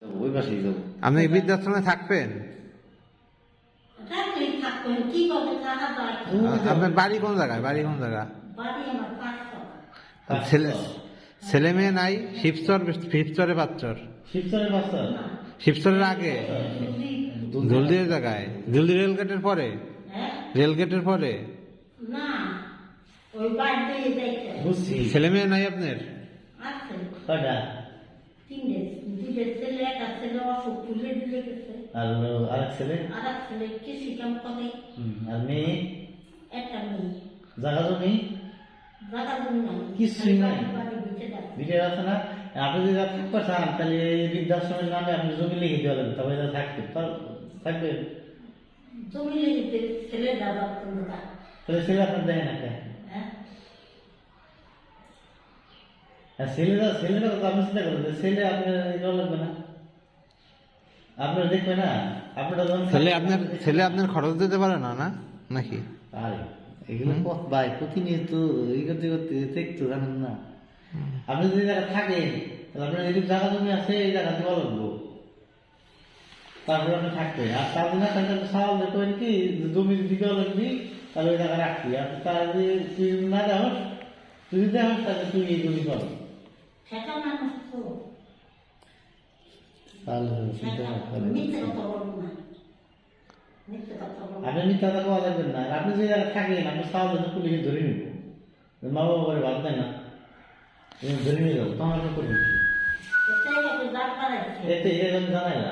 ওই পাশেই যাবো। আপনি কি বৃদ্ধাশ্রমে থাকবেন? থাকলেই থাকবেন, কিভাবে থাকা যায়? আপনার বাড়ি কোন জায়গায়? বাড়ি কোন জায়গা? বাড়ি আমার 5 টাকা। ছেলে ছেলে মেয়ে নাই? শিবচর, শিবচরে পাঁচচর, শিবচরের বাচ্চা না, শিবচরের আগে জলদির জায়গায়, জলদি রেলগেটের পরে, হ্যাঁ? রেলগেটের পরে। না, ওই বাড়িতে যাইতে বুঝছি। ছেলে মেয়ে নাই আপনার? আছে কয়টা? 2 ছেলে, একটা ছেলে অসুখ তুলে দিলে গেছে, আর আরেক ছেলে? আর এক ছেলে কৃষি কাম করে, আর মেয়ে? একটা মেয়ে। জায়গা জমি জায়গা জমি নাই, কিছুই নাই। বাড়ি ভিতরে আছে। ভিডিও আছে না? আপনি যদি থাকতে চান তাহলে এই বৃদ্ধাশ্রমের নামে আপনি জমি লিখে দেবেন, তবে তারা থাকবে, থাকবে। জমি লেগে ছেলে দাদা তোমরা, তাহলে ছেলে আপনার দেয় না কেন? হ্যাঁ? ছেলেটা তো আপনি চিন্তা করেন যে ছেলে আপনার এগুলো লাগবে না, আপনার দেখবে না, আপনারা যখন ছেলে আপনার খরচ দিতে পারে না, না নাকি? আরে এগুলো পথ ভাই প্রতিনিয়ত এই করতে করতে দেখতো জানেন না। আপনি যদি জায়গা থাকেন তাহলে আপনার এদিক জায়গা জমি আছে, এই জায়গা দেওয়া লাগবো, তারপরে আপনি থাকবে। আর তার জন্য তাহলে সওয়াল দেখবেন কি জমি যদি দেওয়া লাগবি তাহলে ওই জায়গা রাখবি। আর তার যদি তুই না দেওয়া তুই যদি দেওয়া তাহলে তুই এই জমি পাবি। সেটা মানুষ তো, তাহলে চিন্তা সেটা করতে হবে। মিথ্যে কথা বলবো না, মিথ্যে কথা বলবো না। আপনি মিথ্যা কথা বলা যাবেন না। আর আপনি যে জায়গায় থাকেন আপনি সওয়াল দেখে পুলিশে ধরে নিব, মা বাবা করে বাদ দেয় না, ধরে নিয়ে যাবো, তখন আপনি করবেন কি? এটাই একটা দাঁড় বাড়াইছে। এতে এটা জানাই না।